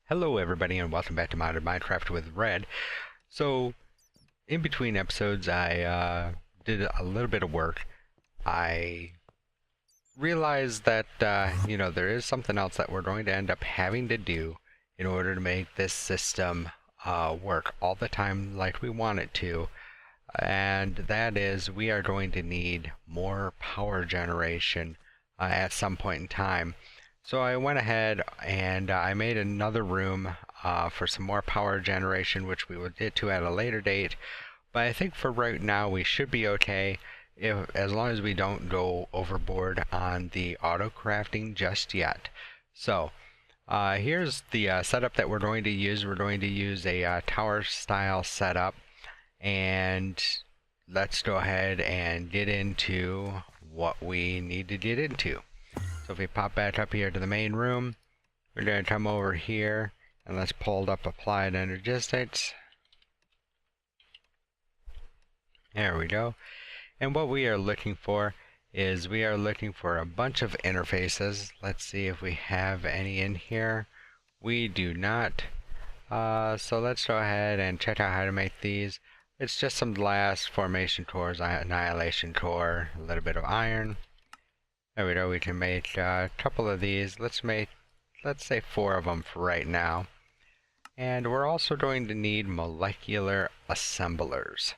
Hello everybody and welcome back to Modern Minecraft with Red. So, in between episodes I did a little bit of work. I realized that, there is something else that we're going to end up having to do in order to make this system work all the time like we want it to. And that is, we are going to need more power generation at some point in time. So I went ahead and I made another room for some more power generation, which we will get to at a later date. But I think for right now we should be okay, as long as we don't go overboard on the auto crafting just yet. So here's the setup that we're going to use. We're going to use a tower style setup, and let's go ahead and get into what we need to get into. So if we pop back up here to the main room, we're going to come over here and let's pull up applied energistics. There we go. And what we are looking for is we are looking for a bunch of interfaces. Let's see if we have any in here. We do not. So let's go ahead and check out how to make these. It's just some glass, formation cores, annihilation core, a little bit of iron. There we go. We can make a couple of these. Let's say 4 of them for right now. And we're also going to need molecular assemblers,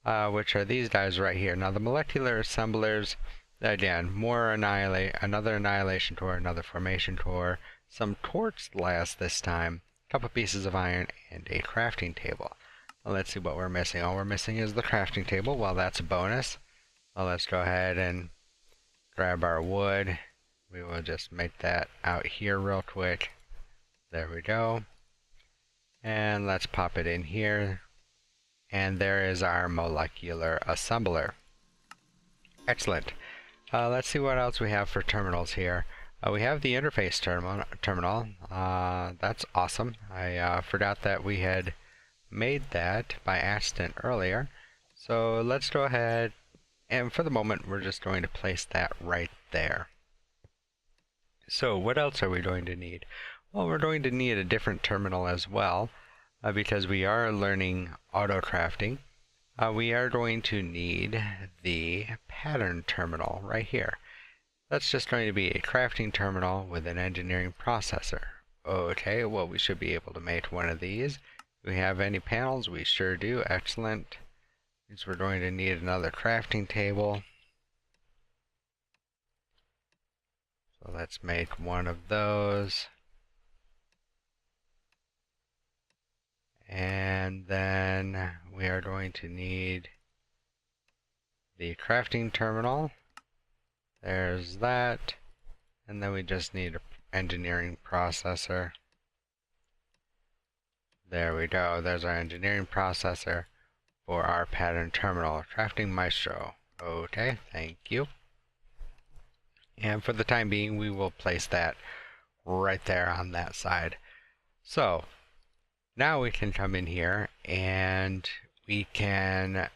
which are these guys right here. Now the molecular assemblers, again, another annihilation core, another formation core, some torch glass this time, a couple pieces of iron, and a crafting table. Well, let's see what we're missing. All we're missing is the crafting table. Well, that's a bonus. Well, let's go ahead and grab our wood. We will just make that out here real quick. There we go. And let's pop it in here. And there is our molecular assembler. Excellent. Let's see what else we have for terminals here. We have the interface terminal. That's awesome. I forgot that we had made that by accident earlier. So let's go ahead, and for the moment we're just going to place that right there. So what else are we going to need? Well, we're going to need a different terminal as well, because we are learning auto crafting. We are going to need the pattern terminal right here. That's just going to be a crafting terminal with an engineering processor. Okay, well, we should be able to make one of these. Do we have any panels? We sure do. Excellent. Means we're going to need another crafting table. So let's make one of those. And then we are going to need the crafting terminal. There's that. And then we just need an engineering processor. There we go. There's our engineering processor for our pattern terminal. Crafting Maestro. Okay, thank you. And for the time being, we will place that right there on that side. So now we can come in here and we can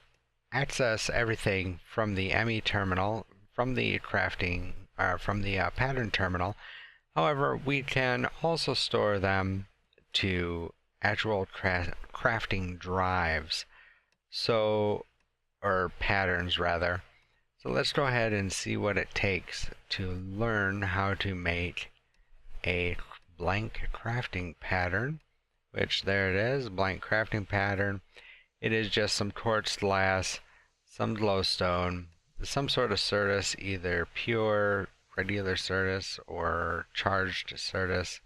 access everything from the ME terminal, from the crafting, or from the pattern terminal. However, we can also store them to actual crafting drives. So, or patterns rather. So let's go ahead and see what it takes to learn how to make a blank crafting pattern, which there it is, blank crafting pattern. It is just some quartz glass, some glowstone, some sort of Certus, either pure regular Certus or charged Certus,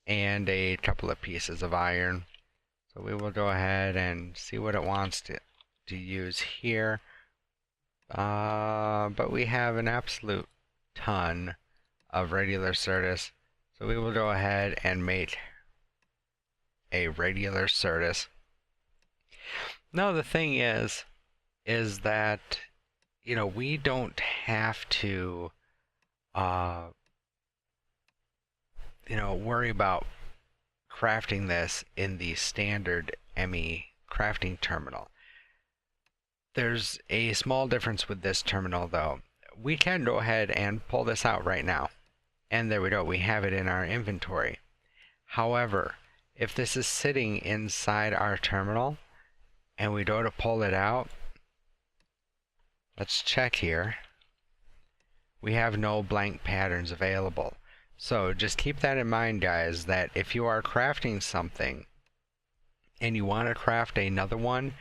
and a couple of pieces of iron. So we will go ahead and see what it wants to use here. But we have an absolute ton of regular Certus. So we will go ahead and make a regular Certus. Now the thing is that, we don't have to, worry about crafting this in the standard ME crafting terminal. There's a small difference with this terminal though. We can go ahead and pull this out right now. And there we go, we have it in our inventory. However, if this is sitting inside our terminal and we go to pull it out, let's check here. We have no blank patterns available. So just keep that in mind, guys, that if you are crafting something and you want to craft another one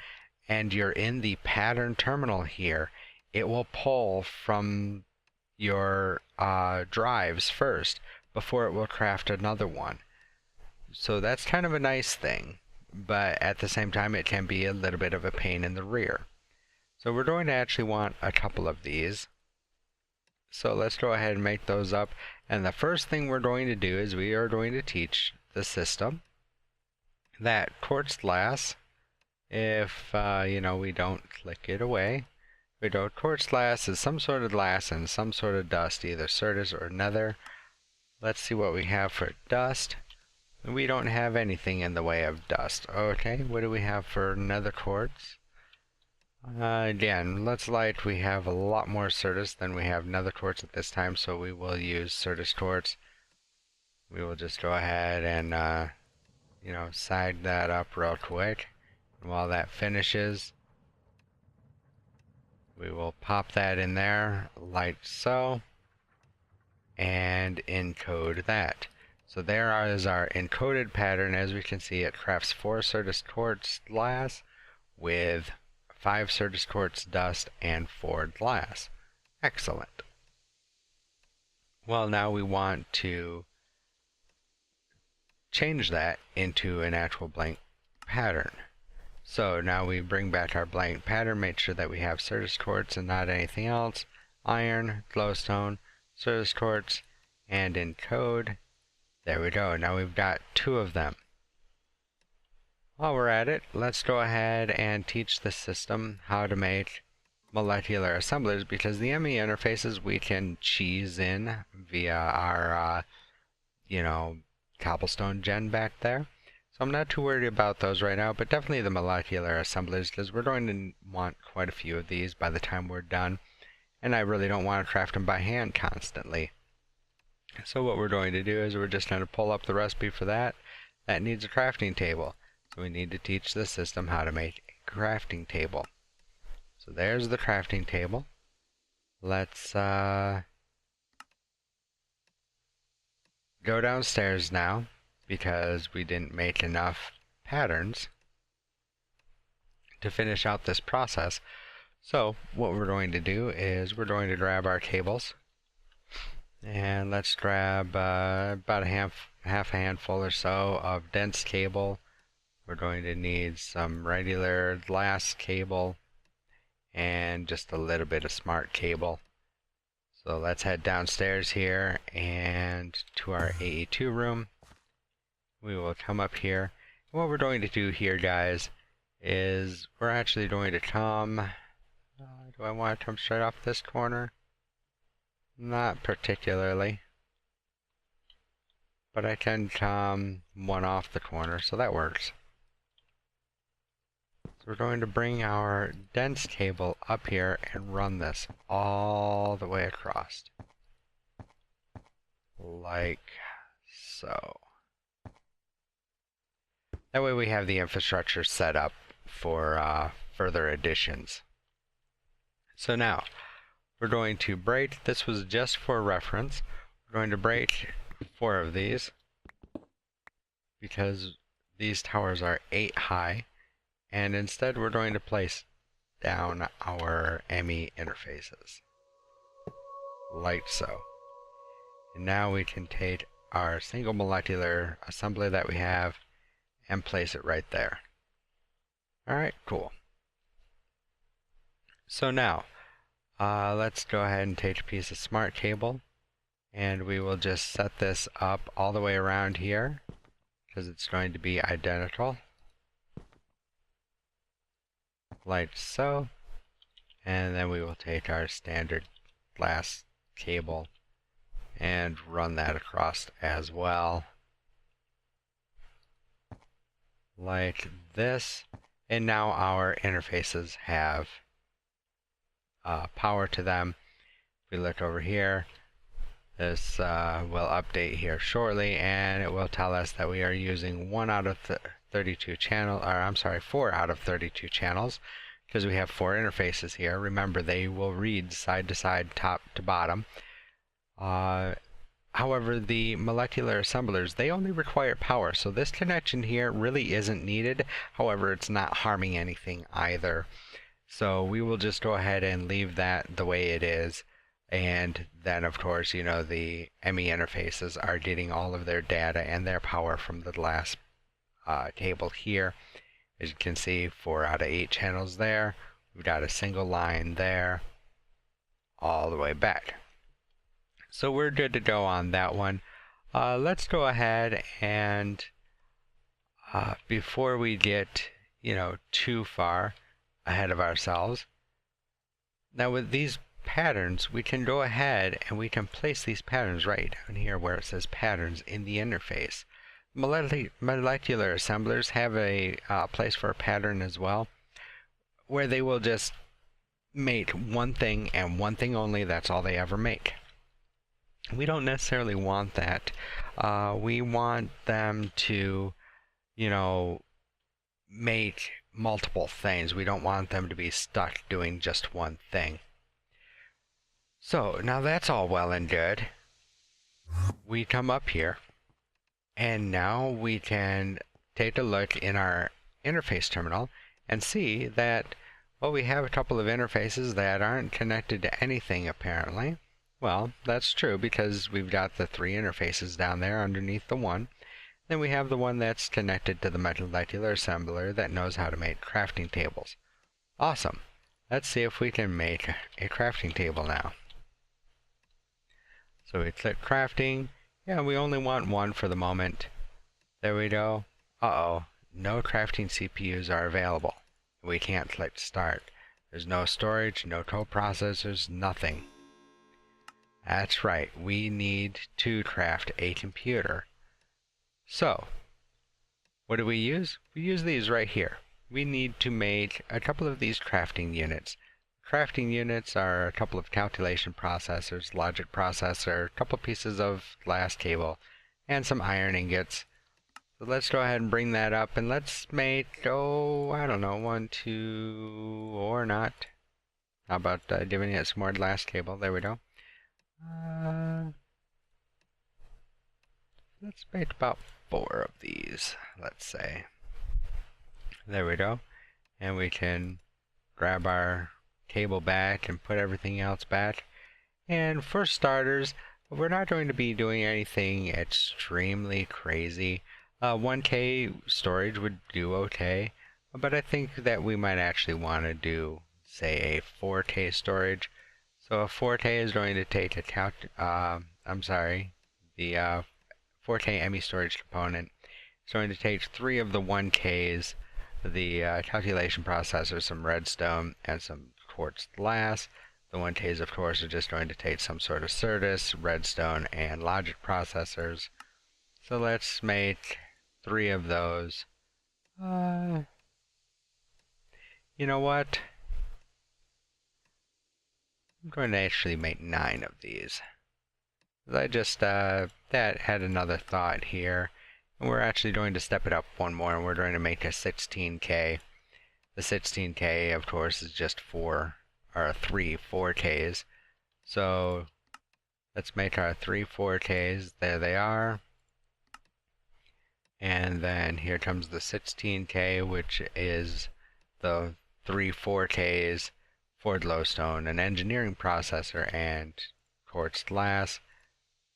and you're in the pattern terminal here, it will pull from your drives first before it will craft another one. So that's kind of a nice thing, but at the same time it can be a little bit of a pain in the rear. So we're going to actually want a couple of these. So let's go ahead and make those up. And the first thing we're going to do is we are going to teach the system that quartz glass, if we don't click it away, we go quartz glass is some sort of glass and some sort of dust, either Certus or nether. Let's see what we have for dust. We don't have anything in the way of dust. Okay, what do we have for nether quartz? Again, let's light. We have a lot more Certus than we have nether quartz at this time, so we will use Certus quartz. We will just go ahead and side that up real quick. And while that finishes, we will pop that in there like so and encode that. So there is our encoded pattern. As we can see, it crafts 4 Certus quartz glass with 5 Certus quartz dust and 4 glass. Excellent. Well, now we want to change that into an actual blank pattern. So now we bring back our blank pattern, make sure that we have Certus quartz and not anything else, iron, glowstone, Certus quartz, and encode. There we go. Now we've got 2 of them. While we're at it, let's go ahead and teach the system how to make molecular assemblers, because the ME interfaces we can cheese in via our cobblestone gen back there. So I'm not too worried about those right now, but definitely the molecular assemblers, because we're going to want quite a few of these by the time we're done, and I really don't want to craft them by hand constantly. So what we're going to do is we're just going to pull up the recipe for that. That needs a crafting table. So we need to teach the system how to make a crafting table. So there's the crafting table. Let's go downstairs now, because we didn't make enough patterns to finish out this process. So what we're going to do is we're going to grab our cables, and let's grab about a half a handful or so of dense cable. We're going to need some regular glass cable and just a little bit of smart cable. So let's head downstairs here and to our AE2 room. We will come up here. What we're going to do here, guys, is we're actually going to come... do I want to come straight off this corner? Not particularly. But I can come one off the corner, so that works. So we're going to bring our dense cable up here and run this all the way across. Like so. That way we have the infrastructure set up for further additions. So now, we're going to break, this was just for reference, we're going to break 4 of these, because these towers are 8 high, and instead we're going to place down our ME interfaces, like so. And now we can take our single molecular assembly that we have and place it right there. Alright, cool. So now, let's go ahead and take a piece of smart cable, and we will just set this up all the way around here, because it's going to be identical. Like so. And then we will take our standard glass cable and run that across as well. Like this. And now our interfaces have power to them. If we look over here, This will update here shortly, and it will tell us that we are using 1 out of 32 channel, or I'm sorry, 4 out of 32 channels, because we have 4 interfaces here. Remember, they will read side to side, top to bottom. However, the molecular assemblers, they only require power, so this connection here really isn't needed. However, it's not harming anything either. So we will just go ahead and leave that the way it is. And then, of course, you know, the ME interfaces are getting all of their data and their power from the last table here. As you can see, 4 out of 8 channels there. We've got a single line there, all the way back. So we're good to go on that one. Let's go ahead and before we get, you know, too far ahead of ourselves, now with these patterns, we can go ahead and we can place these patterns right down here where it says patterns in the interface. Molecular assemblers have a place for a pattern as well, where they will just make one thing and one thing only. That's all they ever make. We don't necessarily want that. We want them to, you know, make multiple things. We don't want them to be stuck doing just one thing. So now that's all well and good. We come up here, and now we can take a look in our interface terminal and see that, well, we have a couple of interfaces that aren't connected to anything apparently. Well, that's true because we've got the 3 interfaces down there underneath the one. Then we have the one that's connected to the molecular assembler that knows how to make crafting tables. Awesome. Let's see if we can make a crafting table now. So we click crafting. Yeah, we only want one for the moment. There we go. Uh-oh, no crafting CPUs are available. We can't click start. There's no storage, no coprocessors, nothing. That's right, we need to craft a computer. So, what do we use? We use these right here. We need to make a couple of these crafting units. Crafting units are a couple of calculation processors, logic processor, a couple pieces of glass cable, and some iron ingots. So let's go ahead and bring that up, and let's make, oh, I don't know, 1, 2, or not. How about giving it some more glass cable? There we go. Let's make about 4 of these, let's say. There we go. And we can grab our cable back and put everything else back. And for starters, we're not going to be doing anything extremely crazy. 1K storage would do okay, but I think that we might actually want to do, say, a 4K storage. So a 4K is going to take the 4K ME storage component. It's going to take 3 of the 1Ks, the calculation processor, some redstone, and some quartz glass. The 1Ks, of course, are just going to take some sort of Certus, redstone, and logic processors. So let's make 3 of those. You know what? I'm going to actually make 9 of these. I just that had another thought here, and we're actually going to step it up one more, and we're going to make a 16K. The 16K, of course, is just 3 4Ks. So let's make our 3 4Ks. There they are. And then here comes the 16K, which is the 3 4Ks for glowstone, an engineering processor, and quartz glass.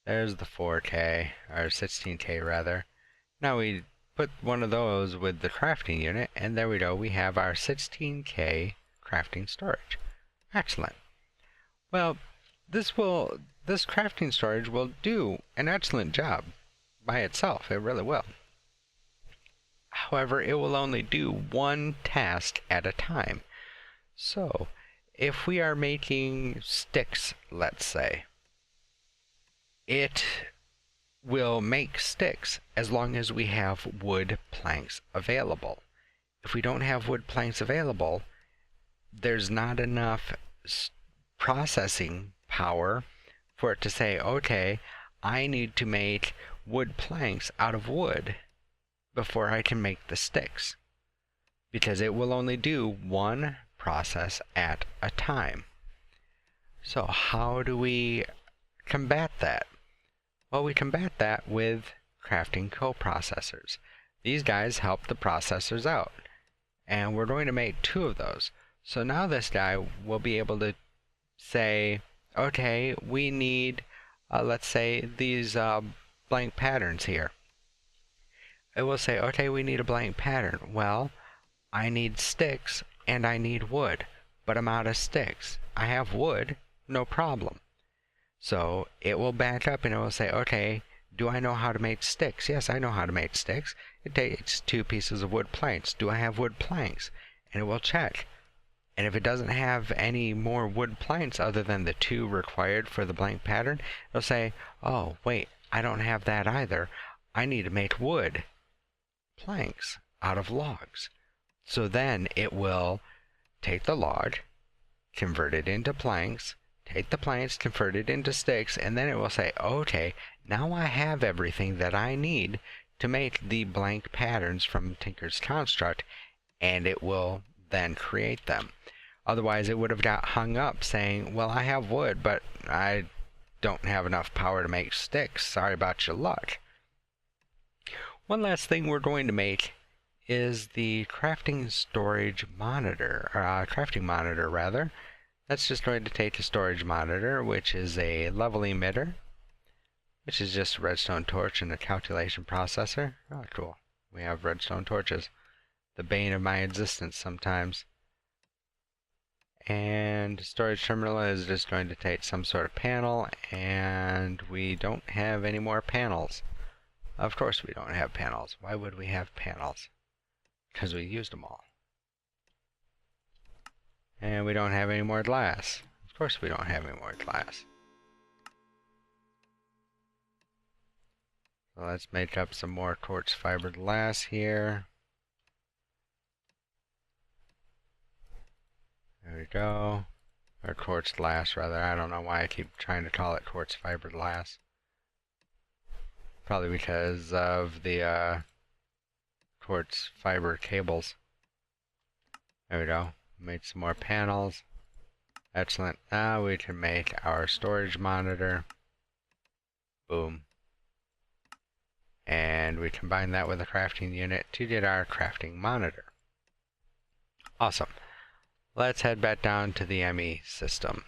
There's the 4K, or 16K rather. Now we put one of those with the crafting unit, and there we go, we have our 16K crafting storage. Excellent. Well, this crafting storage will do an excellent job by itself, it really will. However, it will only do one task at a time. So, if we are making sticks, let's say, it will make sticks as long as we have wood planks available. If we don't have wood planks available, there's not enough processing power for it to say, okay, I need to make wood planks out of wood before I can make the sticks, because it will only do one process at a time. So how do we combat that? Well, we combat that with crafting coprocessors. These guys help the processors out, and we're going to make 2 of those. So now this guy will be able to say, okay, we need, let's say, these blank patterns here. It will say, okay, we need a blank pattern. Well, I need sticks and I need wood, but I'm out of sticks. I have wood, no problem. So it will back up and it will say, okay, do I know how to make sticks? Yes, I know how to make sticks. It takes 2 pieces of wood planks. Do I have wood planks? And it will check. And if it doesn't have any more wood planks other than the 2 required for the blank pattern, it'll say, oh, wait, I don't have that either. I need to make wood planks out of logs. So then it will take the log, convert it into planks, take the planks, convert it into sticks, and then it will say, okay, now I have everything that I need to make the blank patterns from Tinker's Construct, and it will then create them. Otherwise, it would have got hung up saying, well, I have wood, but I don't have enough power to make sticks. Sorry about your luck. One last thing we're going to make is the crafting storage monitor, or crafting monitor rather. That's just going to take the storage monitor, which is a level emitter, which is just a redstone torch and a calculation processor. Oh, cool. We have redstone torches. The bane of my existence sometimes. And storage terminal is just going to take some sort of panel, and we don't have any more panels. Of course we don't have panels. Why would we have panels? Because we used them all. And we don't have any more glass. Of course we don't have any more glass. So let's make up some more quartz fiber glass here. There we go. Or quartz glass rather. I don't know why I keep trying to call it quartz fiber glass. Probably because of the quartz fiber cables. There we go. Made some more panels. Excellent. Now we can make our storage monitor. Boom. And we combine that with a crafting unit to get our crafting monitor. Awesome. Let's head back down to the ME system.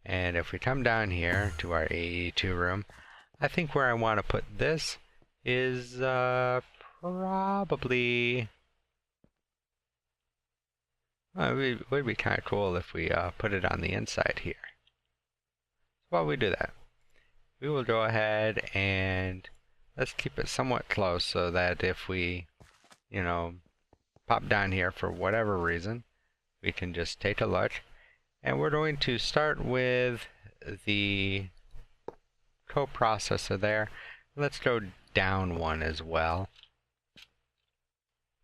And if we come down here to our AE2 room, I think where I want to put this is probably... Well, it would be kind of cool if we put it on the inside here. While we do that, we will go ahead and let's keep it somewhat close so that if we, you know, pop down here for whatever reason, we can just take a look. And we're going to start with the coprocessor there. Let's go down one as well,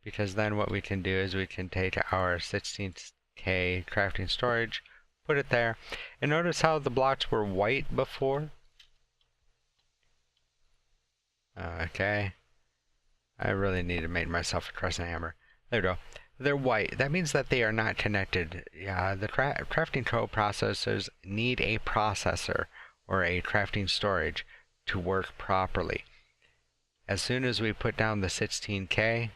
because then what we can do is we can take our 16K crafting storage, put it there, and notice how the blocks were white before? Okay, I really need to make myself a crescent hammer. There we go. They're white. That means that they are not connected. Yeah, the crafting coprocessors need a processor or a crafting storage to work properly. As soon as we put down the 16K,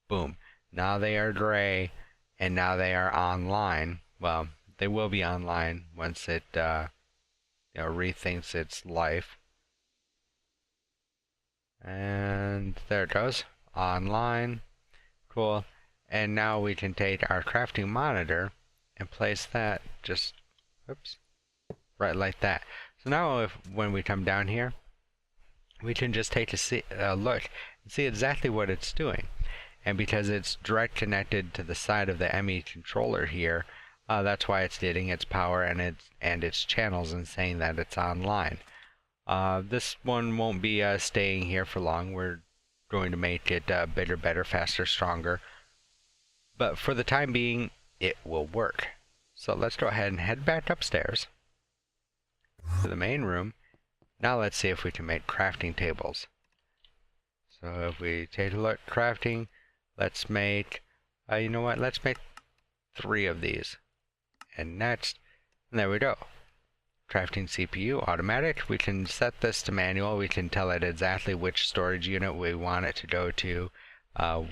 boom, now they are gray, and now they are online. Well, they will be online once it rethinks its life. And there it goes, online. Cool. And now we can take our crafting monitor and place that just, oops, right like that. So now when we come down here, we can just take a look and see exactly what it's doing. And because it's direct connected to the side of the ME controller here, that's why it's getting its power and its channels and saying that it's online. This one won't be staying here for long. We're going to make it bigger, better, faster, stronger. But for the time being, it will work. So let's go ahead and head back upstairs. to the main room. Now let's see if we can make crafting tables. So if we take a look at crafting, let's make, you know what, let's make 3 of these. And next, and there we go. Crafting CPU automatic. We can set this to manual. We can tell it exactly which storage unit we want it to go to,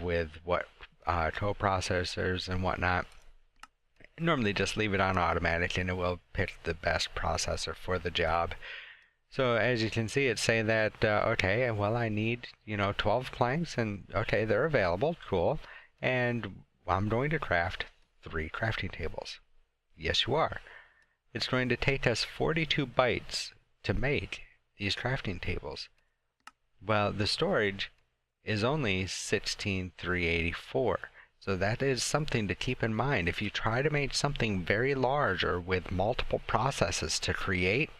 with what coprocessors and whatnot. Normally just leave it on automatic and it will pick the best processor for the job. So as you can see, it's saying that, okay, well, I need, 12 planks, and okay, they're available, cool. And I'm going to craft 3 crafting tables. Yes, you are. It's going to take us 42 bytes to make these crafting tables. Well, the storage is only 16,384. So that is something to keep in mind. If you try to make something very large or with multiple processes to create,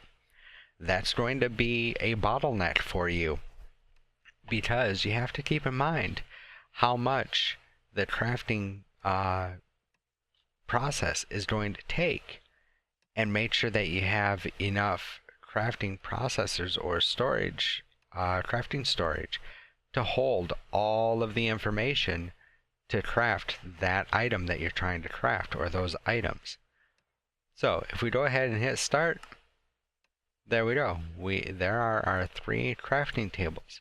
that's going to be a bottleneck for you, because you have to keep in mind how much the crafting process is going to take, and make sure that you have enough crafting processors or storage, crafting storage, to hold all of the information to craft that item that you're trying to craft, or those items. So if we go ahead and hit start, there we go. There are our 3 crafting tables.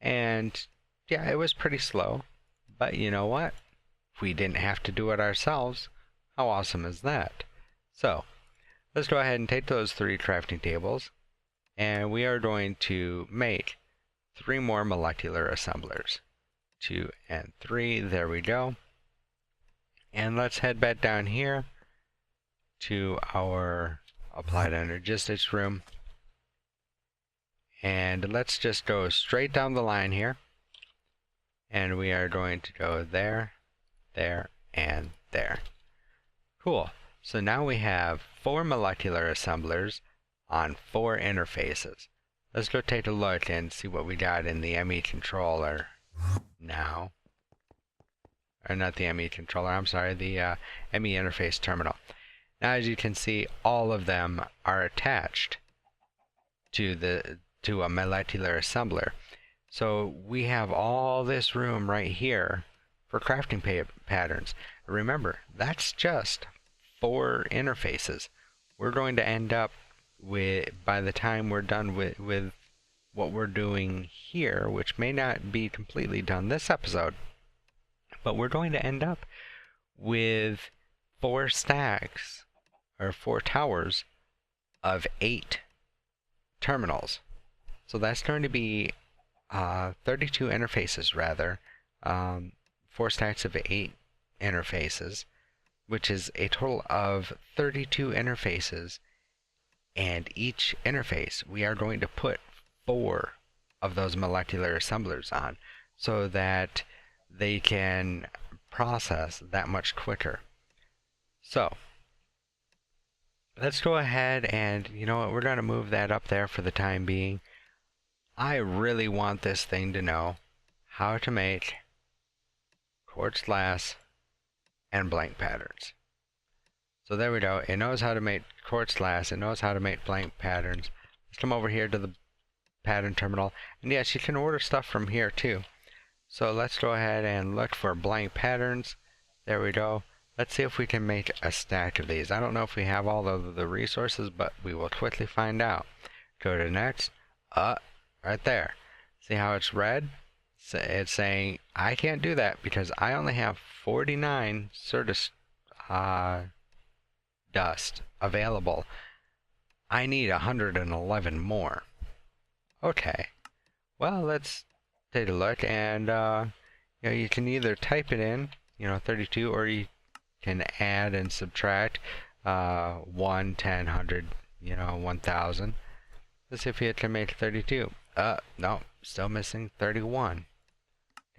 And yeah, it was pretty slow, but you know what? We didn't have to do it ourselves. How awesome is that? So let's go ahead and take those 3 crafting tables, and we are going to make 3 more molecular assemblers. 2 and 3, there we go. And let's head back down here to our applied energistics room. And let's just go straight down the line here. And we are going to go there, there, and there. Cool. So now we have 4 molecular assemblers on 4 interfaces. Let's go take a look and see what we got in the ME controller now. Or not the ME controller, I'm sorry, the ME interface terminal. Now as you can see, all of them are attached to a molecular assembler. So we have all this room right here for crafting patterns. Remember, that's just 4 interfaces. We're going to end up with, by the time we're done with what we're doing here, which may not be completely done this episode, but we're going to end up with 4 stacks, or 4 towers of 8 terminals. So that's going to be 32 interfaces, rather, 4 stacks of 8 interfaces, which is a total of 32 interfaces. And each interface, we are going to put 4 of those molecular assemblers on, so that they can process that much quicker. So let's go ahead and, you know what, we're going to move that up there for the time being. I really want this thing to know how to make quartz glass and blank patterns. So there we go. It knows how to make quartz glass. It knows how to make blank patterns. Let's come over here to the pattern terminal. And yes, you can order stuff from here too. So let's go ahead and look for blank patterns. There we go. Let's see if we can make a stack of these. I don't know if we have all of the resources, but we will quickly find out. Go to next. Right there. See how it's red? It's saying I can't do that because I only have 49 Certus dust available. I need 111 more. Okay. Well, let's take a look, and you can either type it in, 32, or you can add and subtract 1, 10, 100, 1000. Let's see if you can make 32. No, still missing 31.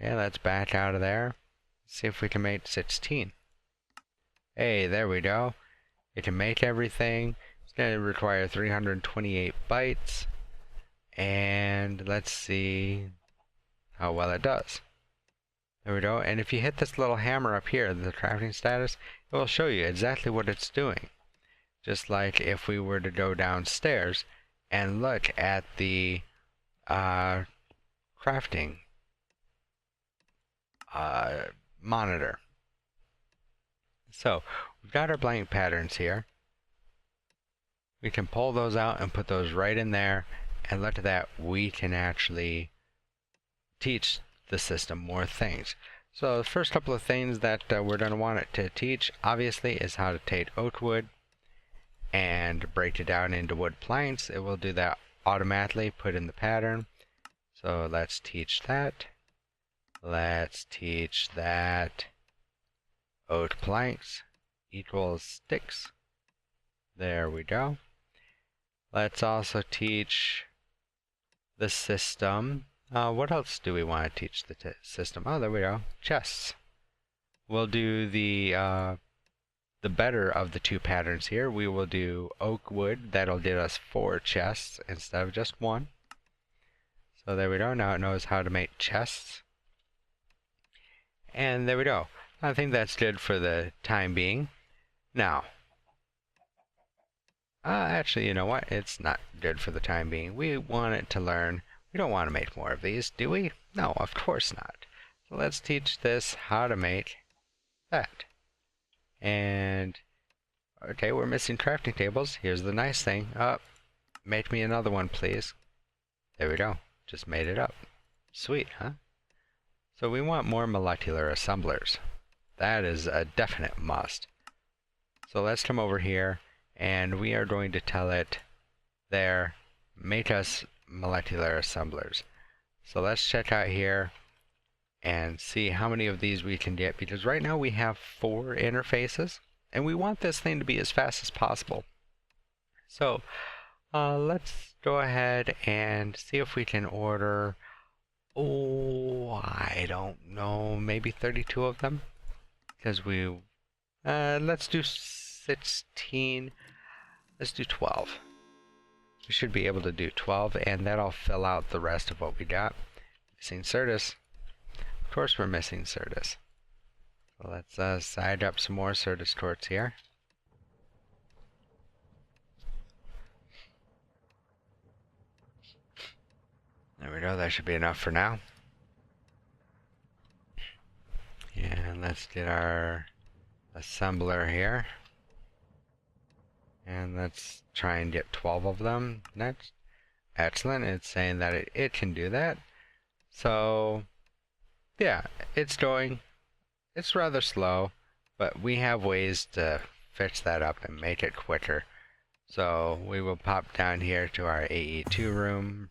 Okay, let's back out of there. Let's see if we can make 16. Hey, there we go. It can make everything. It's going to require 328 bytes. And let's see how well it does. There we go. And if you hit this little hammer up here, the crafting status, it will show you exactly what it's doing. Just like if we were to go downstairs and look at the crafting monitor. So we've got our blank patterns here. We can pull those out and put those right in there, and look at that, we can actually teach the system more things. So the first couple of things that we're going to want it to teach, obviously, is how to take oak wood and break it down into wood planks. It will do that automatically, put in the pattern. So let's teach that. Let's teach that oak planks equals sticks. There we go. Let's also teach the system. What else do we want to teach the system? Oh, there we go. Chests. We'll do the better of the two patterns here. We will do oak wood. That'll get us 4 chests instead of just 1. So there we go. Now it knows how to make chests. And there we go. I think that's good for the time being. Now, actually, you know what? It's not good for the time being. We want it to learn. We don't want to make more of these, do we? No, of course not. So let's teach this how to make that. And, okay, we're missing crafting tables. Here's the nice thing. Make me another one, please. There we go. Just made it up. Sweet, huh? So we want more molecular assemblers. That is a definite must. So let's come over here, and we are going to tell it there, make us molecular assemblers. So let's check out here and see how many of these we can get, because right now we have 4 interfaces, and we want this thing to be as fast as possible. So let's go ahead and see if we can order, I don't know, maybe 32 of them, because we let's do 16. Let's do 12. We should be able to do 12, and that'll fill out the rest of what we got. Missing Certus. Of course we're missing Certus. So let's side up some more Certus quartz here. There we go, that should be enough for now. And let's get our assembler here. And let's try and get 12 of them next. Excellent, it's saying that it can do that. So, yeah, it's going. It's rather slow, but we have ways to fix that up and make it quicker. So we will pop down here to our AE2 room.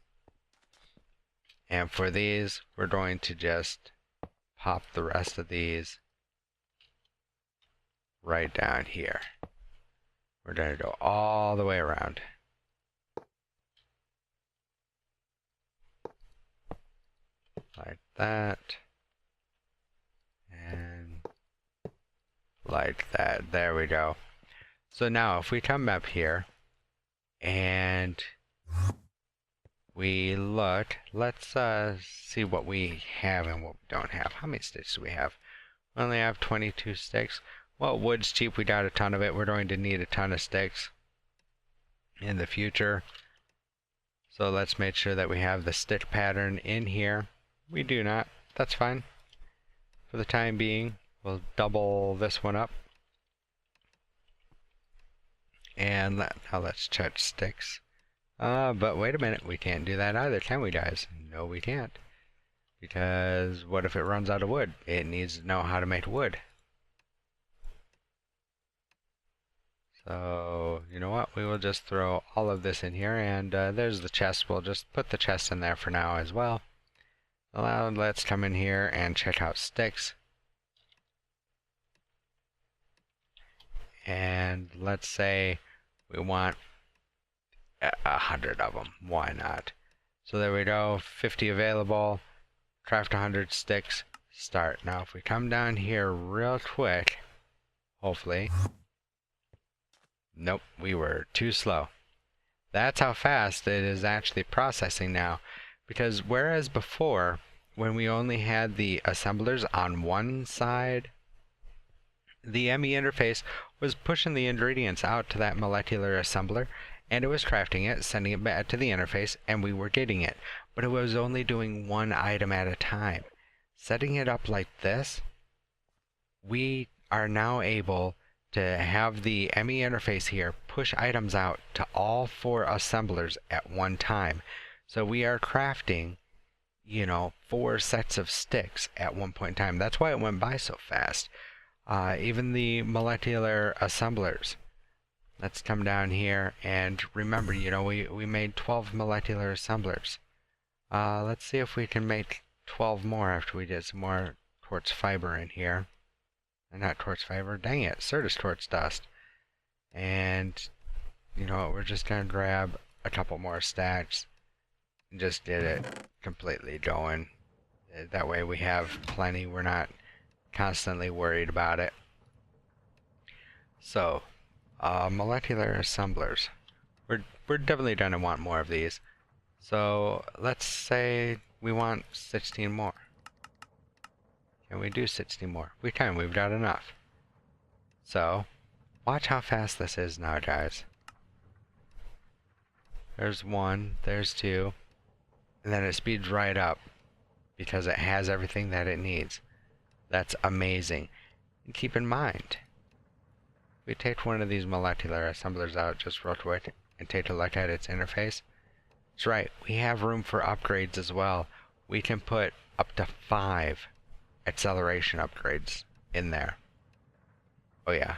And for these, we're going to just pop the rest of these right down here. We're going to go all the way around. Like that. And like that. There we go. So now if we come up here and we look, let's see what we have and what we don't have. How many sticks do we have? We only have 22 sticks. Well, wood's cheap. We got a ton of it. We're going to need a ton of sticks in the future. So let's make sure that we have the stick pattern in here. We do not. That's fine. For the time being, we'll double this one up. And now let's check sticks. But wait a minute, we can't do that either, can we, guys? No, we can't. Because what if it runs out of wood? It needs to know how to make wood. So, you know what? We will just throw all of this in here, and there's the chest. We'll just put the chest in there for now as well. Now let's come in here and check out sticks. And let's say we want 100 of them. Why not? So there we go. 50 available. Craft 100 sticks. Start. Now if we come down here real quick, hopefully. Nope, we were too slow. That's how fast it is actually processing now. Because whereas before, when we only had the assemblers on one side the ME interface was pushing the ingredients out to that molecular assembler, and it was crafting it, sending it back to the interface, and we were getting it. But it was only doing one item at a time. Setting it up like this, we are now able to have the ME interface here push items out to all 4 assemblers at one time. So we are crafting, 4 sets of sticks at one point in time. That's why it went by so fast. Even the molecular assemblers. Let's come down here and remember, we made 12 molecular assemblers. Let's see if we can make 12 more after we did some more quartz fiber in here. Not quartz fiber, dang it, Certus quartz dust. And, we're just going to grab a couple more stacks and just get it completely going. That way we have plenty, we're not constantly worried about it. So, molecular assemblers. We're definitely going to want more of these. So, let's say we want 16 more. Can we do 16 more? We can, we've got enough. So, watch how fast this is now, guys. There's 1, there's 2, and then it speeds right up because it has everything that it needs. That's amazing. And keep in mind, we take one of these molecular assemblers out just real quick and take a look at its interface. That's right, we have room for upgrades as well. We can put up to 5 acceleration upgrades in there. Oh yeah,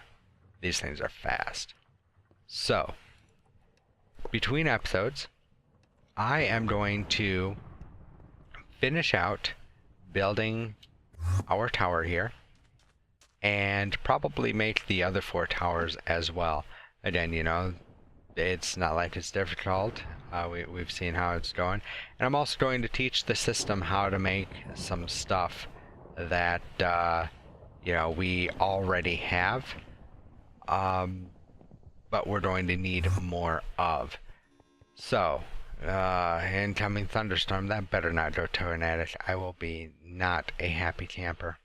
these things are fast. So, between episodes, I am going to finish out building our tower here and probably make the other 4 towers as well. Again, it's not like it's difficult. We've seen how it's going. And I'm also going to teach the system how to make some stuff that, we already have, but we're going to need more of. So, incoming thunderstorm, that better not go tornadic. I will be not a happy camper.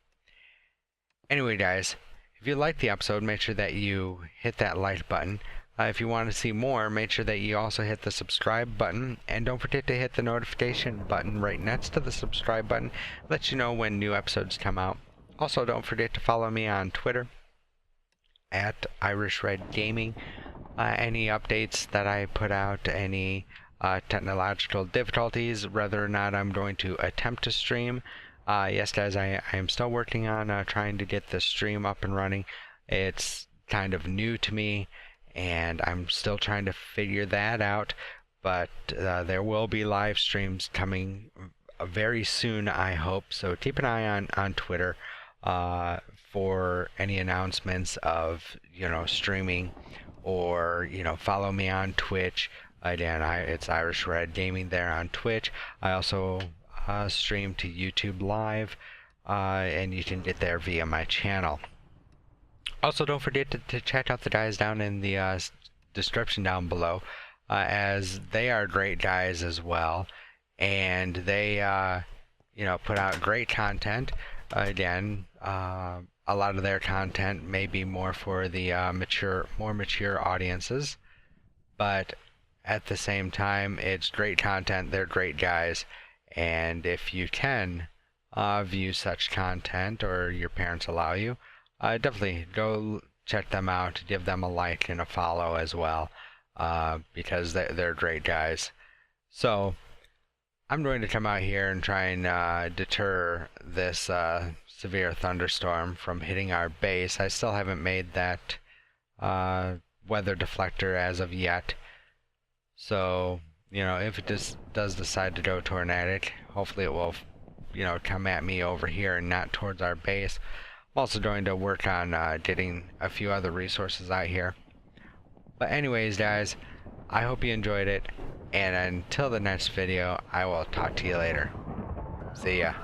Anyway, guys, if you liked the episode, make sure that you hit that like button. If you want to see more, make sure that you also hit the subscribe button, and don't forget to hit the notification button right next to the subscribe button. Let you know when new episodes come out. Also, don't forget to follow me on Twitter at Irish Red Gaming. Any updates that I put out, any technological difficulties, whether or not I'm going to attempt to stream. Yes, guys, I am still working on trying to get the stream up and running. It's kind of new to me, and I'm still trying to figure that out, but there will be live streams coming very soon, I hope. So keep an eye on Twitter for any announcements of, streaming, or, follow me on Twitch. Again, it's Irish Red Gaming there on Twitch. I also stream to YouTube Live, and you can get there via my channel. Also, don't forget to check out the guys down in the description down below, as they are great guys as well, and they put out great content. Again, a lot of their content may be more for the more mature audiences, but at the same time, it's great content. They're great guys, and if you can view such content, or your parents allow you, definitely go check them out. Give them a like and a follow as well, because they're great guys. So I'm going to come out here and try and deter this severe thunderstorm from hitting our base. I still haven't made that weather deflector as of yet. So, if it does decide to go tornadic, hopefully it will, come at me over here and not towards our base. I'm also going to work on getting a few other resources out here. But anyways, guys, I hope you enjoyed it, and until the next video, I will talk to you later. See ya.